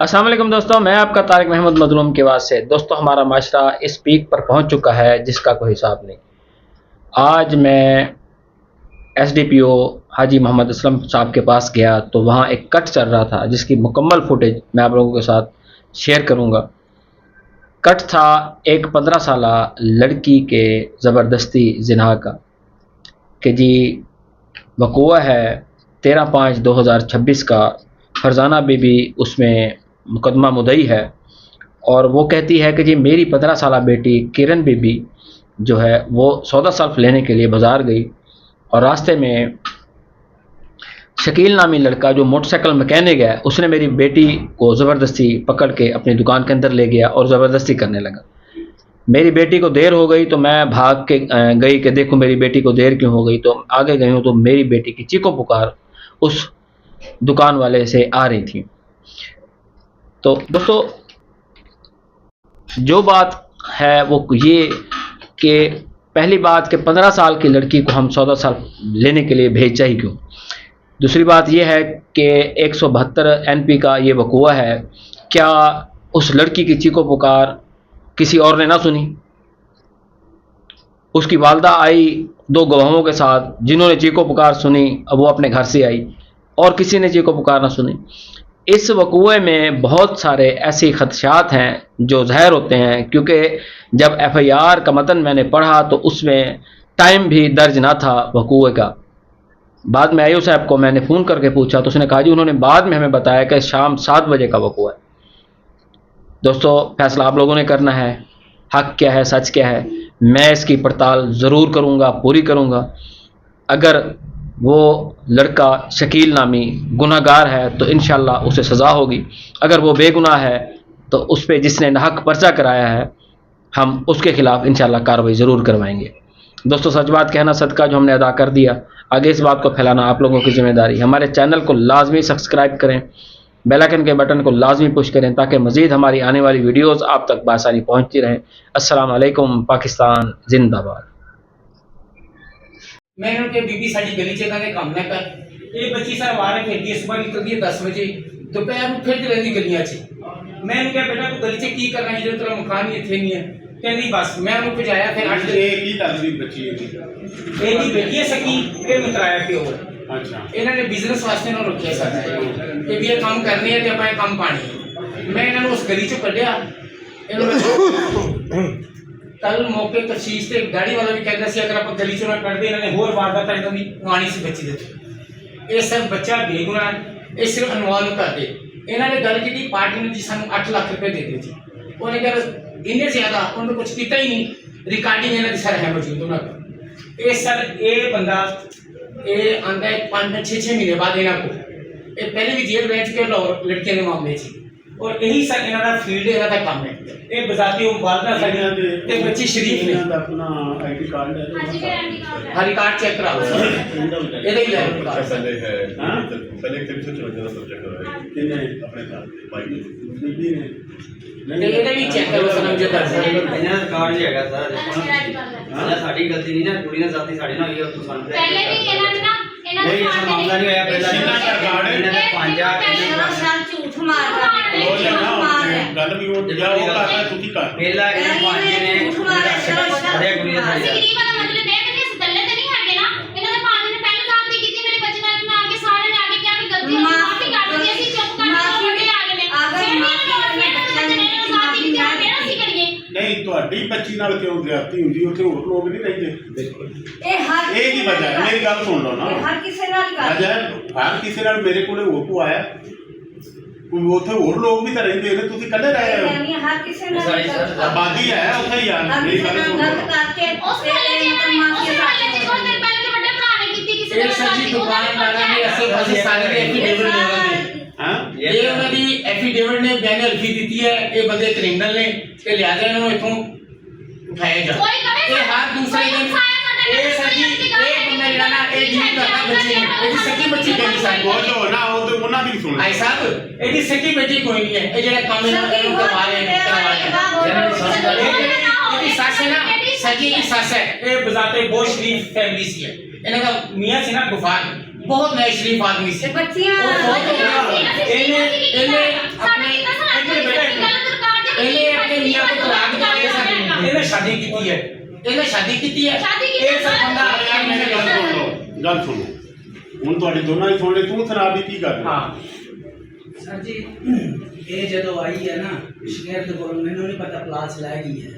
अस्सलाम वालेकुम दोस्तों, मैं आपका तारिक महमूद मजलूम के वास्ते से। दोस्तों, हमारा माशरा इस पीक पर पहुंच चुका है जिसका कोई हिसाब नहीं। आज मैं एसडीपीओ हाजी मोहम्मद असलम साहब के पास गया तो वहाँ एक कट चल रहा था जिसकी मुकम्मल फुटेज मैं आप लोगों के साथ शेयर करूँगा। कट था एक 15 साल लड़की के ज़बरदस्ती जिना का कि जी वक़ूआ है 13/5/2026 का। फरजाना बीबी उसमें मुकदमा मुद्दई है और वो कहती है कि जी मेरी 15 साल बेटी किरण बीबी जो है वो सौदा सल्फ लेने के लिए बाज़ार गई और रास्ते में शकील नामी लड़का जो मोटरसाइकिल मैकेनिक है उसने मेरी बेटी को ज़बरदस्ती पकड़ के अपनी दुकान के अंदर ले गया और ज़बरदस्ती करने लगा। मेरी बेटी को देर हो गई तो मैं भाग के गई कि देखो मेरी बेटी को देर क्यों हो गई। तो आगे गई हूँ तो मेरी बेटी की चीखों पुकार उस दुकान वाले से आ रही थी। तो दोस्तों, जो बात है वो ये कि पहली बात कि 15 साल की लड़की को हम 14 साल लेने के लिए भेजा ही क्यों। दूसरी बात यह है कि 172 NP का ये वक़ूआ है, क्या उस लड़की की चीखों पुकार किसी और ने ना सुनी? उसकी वालदा आई 2 गवाहों के साथ जिन्होंने चीखों पुकार सुनी, अब वो अपने घर से आई और किसी ने चीखों पुकार ना सुनी। इस वक़ूए में बहुत सारे ऐसे ख़दशात हैं जो ज़ाहिर होते हैं, क्योंकि जब FIR का मतन मैंने पढ़ा तो उसमें टाइम भी दर्ज ना था वक़ूए का। बाद में आयू साहब को मैंने फ़ोन करके पूछा तो उसने कहा जी उन्होंने बाद में हमें बताया कि शाम 7 बजे का वक़ूआ है। दोस्तों, फैसला आप लोगों ने करना है, हक़ क्या है, सच क्या है। मैं इसकी पड़ताल ज़रूर करूँगा, पूरी करूँगा। अगर वो लड़का शकील नामी गुनाहगार है तो इंशाअल्लाह उसे सज़ा होगी। अगर वो बेगुनाह है तो उस पर जिसने नाहक पर्चा कराया है हम उसके ख़िलाफ़ इंशाअल्लाह कार्रवाई ज़रूर करवाएंगे। दोस्तों, सच बात कहना सदका जो हमने अदा कर दिया, आगे इस बात को फैलाना आप लोगों की ज़िम्मेदारी। हमारे चैनल को लाजमी सब्सक्राइब करें, बेल आइकन के बटन को लाजमी पुश करें ताकि मज़ीद हमारी आने वाली वीडियोज़ आप तक बआसानी पहुँचती रहें। अस्सलाम वालेकुम, पाकिस्तान जिंदाबाद। मैं उनके बीबी साड़ी गली च ने काम ना कर ये बच्ची सर वारे खेलती है, सुबह निकलती है 10 बजे, दोपहर में फिर रहती गलियां च। मैं उनके बेटा तू गली च की करना है, जो तेरा मकान ही इथे नहीं है। कहनी बस मैं उनको भजाया फिर 8 ये की तकदी बच्ची है एक ही बेटी है सकी ये मित्राया पियो है। अच्छा, इन्होंने बिजनेस वास्ते ना रखिया सर कि भी ये काम करनी है ते अपन काम पानी। मैं इन्होंने उस गली चो कढ़िया, इन्होंने कल मौके तशीश से गाड़ी वाला भी कहता सी अगर आप गली चो ना कर दे इन्होंने होर वारदात इन्हों की आनी सी बच्ची दे। ये सब बच्चा बेगुनाह, ये सिर्फ अनवान कर दे। इन्होंने गल की पार्टी ने जी सानू 8 लाख रुपए दे दी थी, उन्हें कहा इन्हें ज्यादा उन्होंने कुछ किया ही नहीं। रिकॉर्डिंग इन्होंने सर है मौजूद उन्होंने ये सर ये बंदा ये आंदा है 5-6 महीने बाद इन्हों को ये पहले भी जेल रह चुके लाहौर लड़कियों के मामले से और यही सर इन्हों फील्ड इन्हों का काम है। ये बजाती वालदा साडी बच्ची शरीफ ने अपना आईडी कार्ड है, हर रिकॉर्ड चेक कराओ सर ये ले पहले है। हां पहले 354 सब्जेक्ट है किने अपने साथ भाई बीबी ने ये भी चेक करो सर मुझे ਇਹਨਾਂ ਰਿਕਾਰਡ ਹੀ ਹੈਗਾ ਸਾਰਾ ਹਾਂ ਸਾਡੀ ਗਲਤੀ ਨਹੀਂ ਨਾ, ਕੁੜੀ ਨਾਲ ਸਾਥੀ ਸਾਡੇ ਨਾਲ ਹੋਈ ਉਹ ਤੋਂ ਸਾਨੂੰ पहले भी ਇਹਨਾਂ ਨੇ ਨਾ ਨਹੀਂ ਇਹ ਮਾਮਲਾ ਨਹੀਂ ਹੋਇਆ ਪਹਿਲਾਂ ਇਹਨਾਂ ਦਾ ਰਿਕਾਰਡ ਇਹਨਾਂ ਨੇ 5 ਪਹਿਲਾਂ ਸਾਲ ਝੂਠ ਮਾਰਦਾ ਉਹ ਜਨਾ ਗੱਲ ਵੀ ਉਹ ਜਿਹੜਾ ਉਹ ਕਰਦਾ ਤੁਸੀਂ ਕਰ ਪਹਿਲਾਂ ਇਹ 5 ਨੇ ਅਰੇ ਕੁੜੀ ਨਾਲ ਅਸੀਂ ਗਰੀਬ ਦਾ ਮਤਲਬ ਇਹ ਕਿ ਇਸ ਗੱਲੇ ਤੇ ਨਹੀਂ ਹਟੇ ਨਾ। ਇਹਨਾਂ ਦੇ ਪਾਣੀ ਨੇ ਪਹਿਲਾਂ ਗਲਤੀ ਕੀਤੀ, ਮੇਰੇ ਬੱਚੇ ਨਾਲ ਨਾ ਕੇ ਸਾਰੇ ਨੇ ਆ ਕੇ ਕਿਹਾ ਕਿ ਗਲਤੀ ਹੋਈ, ਮਾਫੀ ਕਰ ਦਿੱਤੀ, ਅਸੀਂ ਚੁੱਪ ਕਰ ਗਏ, ਵੱਡੇ ਆ ਗਏ ਨੇ ਫਿਰ ਵੀ ਇਹਨਾਂ ਨੇ ਬੱਚੇ ਨੇ ਸਾਥ ਕੀਤੀ ਤੇ ਫਿਰ ਅਸੀਂ ਕਰੀਏ। ਨਹੀਂ ਤੁਹਾਡੀ ਬੱਚੀ ਨਾਲ ਕਿਉਂ ਜ਼ਿਆਦਤੀ ਹੁੰਦੀ, ਉੱਥੇ ਹੋਰ ਲੋਕ ਨਹੀਂ ਰਹਿੰਦੇ। ਇਹ ਕੀ ਵਜ੍ਹਾ ਹੈ, ਮੇਰੀ ਗੱਲ ਸੁਣ ਲਓ ਨਾ। ਹਰ ਕਿਸੇ ਨਾਲ ਹੀ ਵਜ੍ਹਾ ਹਰ ਕਿਸੇ ਨਾਲ ਮੇਰੇ ਕੋਲੇ ਹੋਰ ਕੋ ਆਇਆ ਕੋਈ ਉੱਥੇ ਹੋਰ ਲੋਕ ਵੀ ਤਾਂ ਰਹਿੰਦੇ ਨੇ, ਤੁਸੀਂ ਕੱਲੇ ਰਹਿ ਰਹੇ ਹੋ। ਹਰ ਕਿਸੇ ਨਾਲ ਆਬਾਦੀ ਹੈ ਉੱਥੇ ਹੀ ਯਾਰ, ਮੇਰੀ ਗੱਲ ਸੁਣ ਗਲਤ ਲਓ। ਕਰਕੇ ਉਸ ਵੇਲੇ ਜੇ ਉਸ ਵੇਲੇ ਜੇ ਕੋਈ ਦਿਨ ਪਹਿਲੇ ਵੱਡੇ ਭਰਾ ਨੇ ਕੀਤੀ ਕਿਸੇ ਇਹ ਸਰ ਜੀ ਦੁਕਾਨਦਾਰਾਂ ਨੇ ਅਸੀਂ ਸਾਰੇ ਦੇ ਐਫੀਡੇਵਿਟ ਦੇਵਾਂਗੇ। ਹਾਂ ਇਹ ਉਹਨਾਂ ਦੀ ਐਫੀਡੇਵਿਟ ਨੇ ਬਿਆਨ ਲਿਖੀ ਦਿੱਤੀ ਹੈ, ਇਹ ਬੰਦੇ ਕ੍ਰਿਮੀਨਲ ਨੇ ਤੇ ਲਿਆਦਾ ਇਹਨਾਂ ਨੂੰ ਇੱਥੋਂ ਉਠਾਇਆ ਜਾ। ਕੋਈ ਕਵੇ ਇਹ ਹਰ ਦੂਸਰੇ ਦਿਨ ਇਹ ਸਰ ਜੀ ਇਹ ਬੰਦਾ ਜਿਹੜਾ ਨਾ ਇਹ ਜੀ ਕਰਦਾ ਬੱਚੇ ਨੂੰ ਇਹਦੀ ਸੱਚੀ ਬੱਚੀ ਕਹਿੰਦੀ ਸਾਨੂੰ ਬੋਲੋ ਨਾ, ਉਹ ਤੇ ਉਹਨਾਂ ਦੀ ਵੀ ਸੁਣ ਆਈ ਸਾਹਿਬ ਇਹਦੀ ਸੱਚੀ ਬੱਚੀ ਕੋਈ ਨਹੀਂ ਹੈ। ਇਹ ਜਿਹੜਾ ਕੰਮ ਇਹਨਾਂ ਨੂੰ ਕਰਵਾ ਰਹੇ ਨੇ ਇਹਦੀ ਸੱਸ ਹੈ ਨਾ सजी की सस है ये बजाते बहुत शरीफ फैमिली सी है इन्हें का मियाँ से ना गुफार बहुत नए शरीफ आदमी से बच्चियां और बहुत अपने मियां को तलाक दिया इन्हें शादी की है इन्हें शादी की है एक सब बंदा मैंने गल सुनो ਹੁਣ ਤੁਹਾਡੇ ਦੋਨਾਂ ਹੀ ਸੁਣਨੇ ਤੂੰ ਸੁਣਾ ਵੀ ਕੀ ਕਰ हाँ सर जी ये जो आई है ना शिकायत को मैंने नहीं पता क्लास लै गई है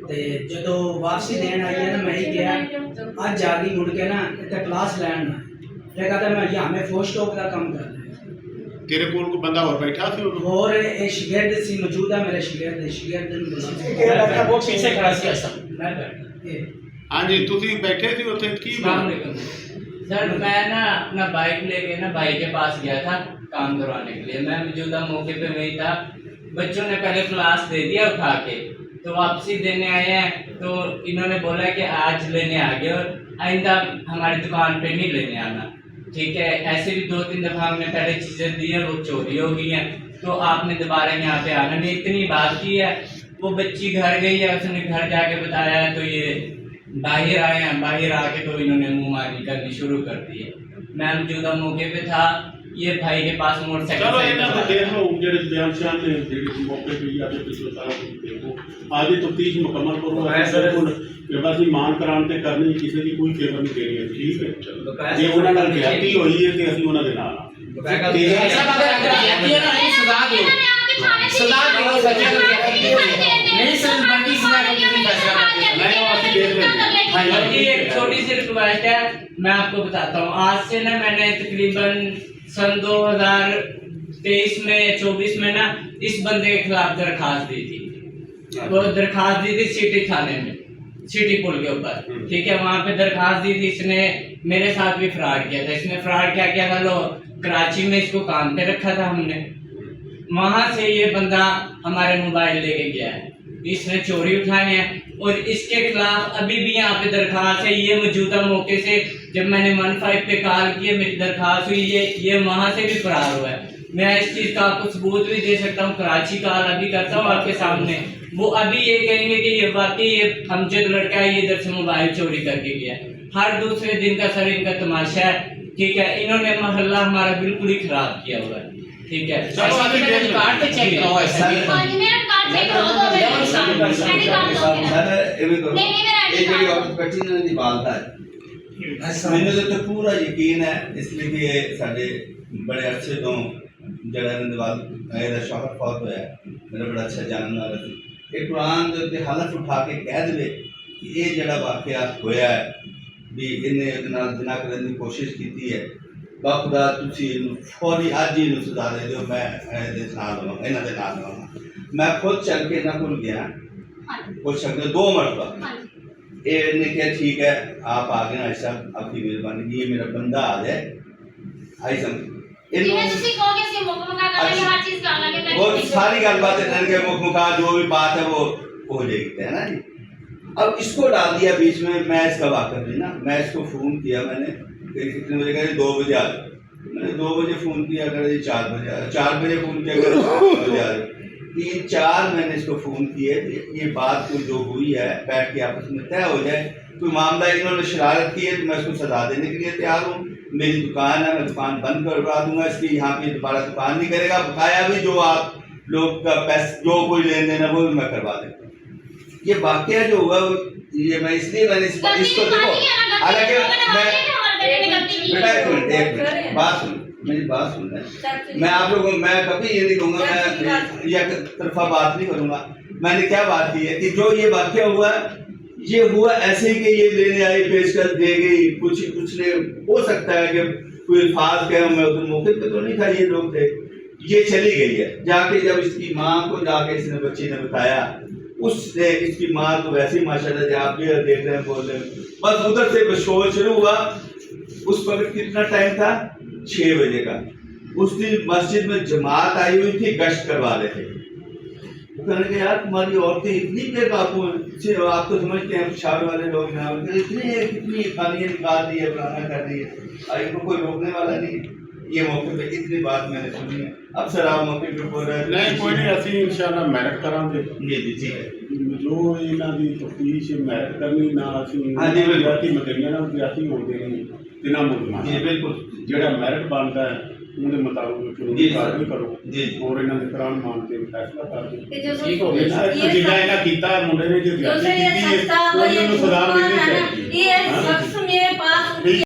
ते जो वापसी देन आई है ना मैं ही गया आज जागी मुड़ के ना इतने क्लास लैन ना ये कहता मैं यहाँ में फोर स्टॉप का काम कर रहा ਤੇਰੇ ਕੋਲ ਕੋਈ ਬੰਦਾ ਹੋਰ ਬੈਠਾ ਸੀ ਉਦੋਂ और ये शिकायत सी मौजूद है मेरे शिकायत वो पीछे खड़ा सी ऐसा मैं बैठा ਹਾਂਜੀ ਤੁਸੀਂ ਬੈਠੇ ਸੀ ਉੱਥੇ ਕੀ सर मैं ना अपना बाइक लेके ना भाई के पास गया था काम करवाने के लिए। मैं मौजूदा मौके पे वही था। बच्चों ने पहले क्लास दे दिया उठा के, तो वापसी देने आए हैं तो इन्होंने बोला कि आज लेने आ गए और आइंदा हमारी दुकान पे नहीं लेने आना। ठीक है, ऐसे भी 2-3 दफ़ा हमने पहले चीज़ें दी हैं, वो चोरी हो गई हैं, तो आपने दोबारा यहाँ पे आना नहीं। इतनी बात की है, वो बच्ची घर गई है, उसने घर जाके बताया तो ये बाहर आए हैं। बाहर आके तो इन्होंने मुंहमारी करनी शुरू कर दी है। मैं मौजूदा मौके पे था, ये भाई के पास मोटरसाइकिल ਚਲੋ ਇਹਨਾਂ ਨੂੰ ਦੇਖ ਲਓ ਜਿਹੜੇ ਬਿਆਨ ਸ਼ਾਨ ਨੇ ਜਿਹੜੇ ਮੌਕੇ ਤੇ ਜਾਂ ਤੇ ਪਿਛਲੇ ਸਾਰਾ ਕੁਝ ਦੇਖੋ ਆਦੀ ਤਫਤੀਸ਼ ਮੁਕੰਮਲ ਕਰੋ ਬਿਲਕੁਲ ਬਸ ਇਮਾਨ ਕਰਾਉਣ ਤੇ ਕਰਨੀ ਕਿਸੇ ਦੀ ਕੋਈ ਫੇਵਰ ਨਹੀਂ ਦੇਣੀ ਹੈ ਠੀਕ ਹੈ ਚਲੋ ਜੇ ਉਹਨਾਂ ਨਾਲ ਜ਼ਿਆਦਤੀ ਹੋਈ ਹੈ ਤੇ ਅਸੀਂ ਉਹਨਾਂ ਦੇ ਨਾਲ ਆ ਤੇ ऐसा अगर ज्यादती है ना नहीं सजा दो सजा दो सजा दो नहीं सर बनती सजा को किसी फैसला मैं आपकी देख रहे हाँ जी, एक छोटी सी रिक्वेस्ट है, मैं आपको बताता हूँ। आज से ना मैंने तकरीबन सन 2023 में 24 में ना इस बंदे के खिलाफ दरखास्त दी थी। वो दरखास्त दी थी सिटी थाने में, सिटी पुल के ऊपर। ठीक है, वहाँ पे दरखास्त दी थी। इसने मेरे साथ भी फ्रॉड किया था। इसने फ्रॉड क्या किया था, लो कराची में इसको काम पे रखा था हमने, वहाँ से ये बंदा हमारे मोबाइल लेके गया है, इसने चोरी उठाए हैं और इसके खिलाफ अभी भी यहाँ पे दरखास्त है। ये मौजूदा मौके से जब मैंने 15 पे कॉल किया, मेरी दरखास्त हुई, ये वहाँ से भी फरार हुआ है। मैं इस चीज़ का आपको सबूत भी दे सकता हूँ, कराची कॉल अभी करता हूँ आपके सामने। वो अभी ये कहेंगे कि ये वाकई ये हमजद लड़का है, ये इधर से मोबाइल चोरी करके गया। हर दूसरे दिन का सर इनका तमाशा है। ठीक है, इन्होंने मोहल्ला हमारा बिल्कुल ही खराब किया हुआ है। ठीक है, चलो अभी कार्ड पे चेक करो ऐसा भी ਮੈਨੂੰ ਤੇ ਪੂਰਾ ਯਕੀਨ ਹੈ ਇਸ ਲਈ ਕਿ ਸਾਡੇ ਬੜੇ ਅਰਸੇ ਤੋਂ ਜਿਹੜਾ ਨੰਦਵਾਲ ਇਹਦਾ ਸ਼ੌਹਰ ਫੌਤ ਹੋਇਆ ਮੇਰਾ ਬੜਾ ਅੱਛਾ ਜਾਣਨ ਵਾਲਾ ਸੀ ਇਹ ਕੁਰਾਨ ਦੇ ਉੱਤੇ ਹਲਫ ਉਠਾ ਕੇ ਕਹਿ ਦੇਵੇ ਕਿ ਇਹ ਜਿਹੜਾ ਵਾਕਿਆ ਹੋਇਆ ਹੈ ਵੀ ਇਹਨੇ ਉਹਦੇ ਨਾਲ ਜਿਨਾ ਕਰਨ ਦੀ ਕੋਸ਼ਿਸ਼ ਕੀਤੀ ਹੈ ਬਾਖੁਦਾ ਤੁਸੀਂ ਇਹਨੂੰ ਫੌਰੀ ਅੱਜ ਹੀ ਇਹਨੂੰ ਸਜ਼ਾ ਦੇ ਦਿਓ ਮੈਂ ਇਹਦੇ ਨਾਲ ਲਵਾਂ ਇਹਨਾਂ ਦੇ ਨਾਲ ਲਵਾਂ मैं खुद चल के ना भूल गया कुछ शक्ल 2 मरतबा ये ने क्या ठीक है आप आ गए ऐसा आपकी मेहरबानी ये मेरा बंदा आ जाए आई वो सारी गलबात के मुखमुखा जो भी बात है वो हो जाएगी है ना जी। अब इसको डाल दिया बीच में, मैं इसका वाकफ नहीं ना, मैं इसको फ़ोन किया मैंने कितने बजे कहा 2 बजे आ जाए, मैंने 2 बजे फ़ोन किया कर 4 बजे 4 बजे फ़ोन किया कर 5 बजे आ जाए 3-4 मैंने इसको फ़ोन किए ये बात को जो हुई है बैठ के आपस में तय हो जाए। कोई मामला इन्होंने शरारत की है तो मैं उसको सजा देने के लिए तैयार हूँ। मेरी दुकान है, मैं दुकान बंद करवा दूंगा इसकी, यहाँ पे दोबारा दुकान नहीं करेगा। बकाया भी जो आप लोग का पैसा जो कोई लेन देन है वो भी मैं करवा देता हूँ। ये वाकया जो हुआ ये मैं इसलिए मैंने इसको देखो हालांकि मैं बेटा एक मिनट बात सुन मेरी बात सुन रहे मैं आप लोगों मैं कभी ये नहीं कहूँगा मैं एक तरफा बात नहीं करूँगा। मैंने क्या बात की है कि जो ये वाकया हुआ ये हुआ ऐसे ही कि ये लेने आई पेशकश दे गई कुछ ने हो सकता है कि कोई अल्फाज कहे मैं उस मौके पे तो नहीं था, ये लोग थे, ये चली गई है जाके जब इसकी माँ को जाके इसने बच्ची ने बताया उससे इसकी माँ तो वैसे ही माशाल्लाह आप भी देख रहे हैं बोल रहे हैं बस उधर से शोर शुरू हुआ। उस वक्त कितना टाइम था 6 बजे का। उस दिन मस्जिद में जमात आई हुई थी, गश्त करवा रहे थे। वो कहने लगे यार तुम्हारी औरतें इतनी बेकाबू हैं, आप तो समझते हैं शहर वाले लोग कितनी गालियाँ निकाल दी है फलाना कर दी है, इनको कोई रोकने वाला नहीं। ये मौके पे इतनी बात मैंने सुनी है। अब सर आप मौके पे बोल रहे हैं नहीं कोई नहीं ਅਸੀਂ ਇਨਸ਼ਾਅੱਲਾ ਮੈਰਿਟ ਕਰਾਂਗੇ जी जी ठीक है ਜੋ ਇਹਨਾਂ ਦੀ ਤਫਤੀਸ਼ ਮੈਰਿਟ ਕਰਨੀ ਨਾ ਅਸੀਂ ਹਾਂਜੀ, ਬਿਲਕੁਲ। ਜਾਤੀ ਮਕਈਆਂ ਨਾਲ ਜਾਤੀ ਹੋਣ ਦੇਣੀ ਤਿੰਨਾਂ ਮੁਲਜ਼ਮਾਂ ਜੀ ਬਿਲਕੁਲ ਜਿਹੜਾ ਮੈਰਿਟ ਬਣਦਾ ਹੈ ਉਹਦੇ ਮੁਤਾਬਕ ਕਾਨੂੰਨੀ ਜੀ ਸਰ। ਕਾਰਵਾਈ ਕਰੋ ਜੀ। ਔਰ ਇਹਨਾਂ ਦੇ ਪ੍ਰਾਣ ਮਾਨ ਤੇ ਫੈਸਲਾ ਕਰ ਦਿਓ ਤੇ ਜਦੋਂ ਠੀਕ ਹੋ ਗਿਆ ਜਿੱਦਾਂ ਇਹਨਾਂ ਕੀਤਾ ਮੁੰਡੇ ਨੇ ਜੋ ਜ਼ਿਆਦਤੀ ਕੀਤੀ ਹੈ ਉਹਨਾਂ ਨੂੰ ਸਜ਼ਾ ਮਿਲਣੀ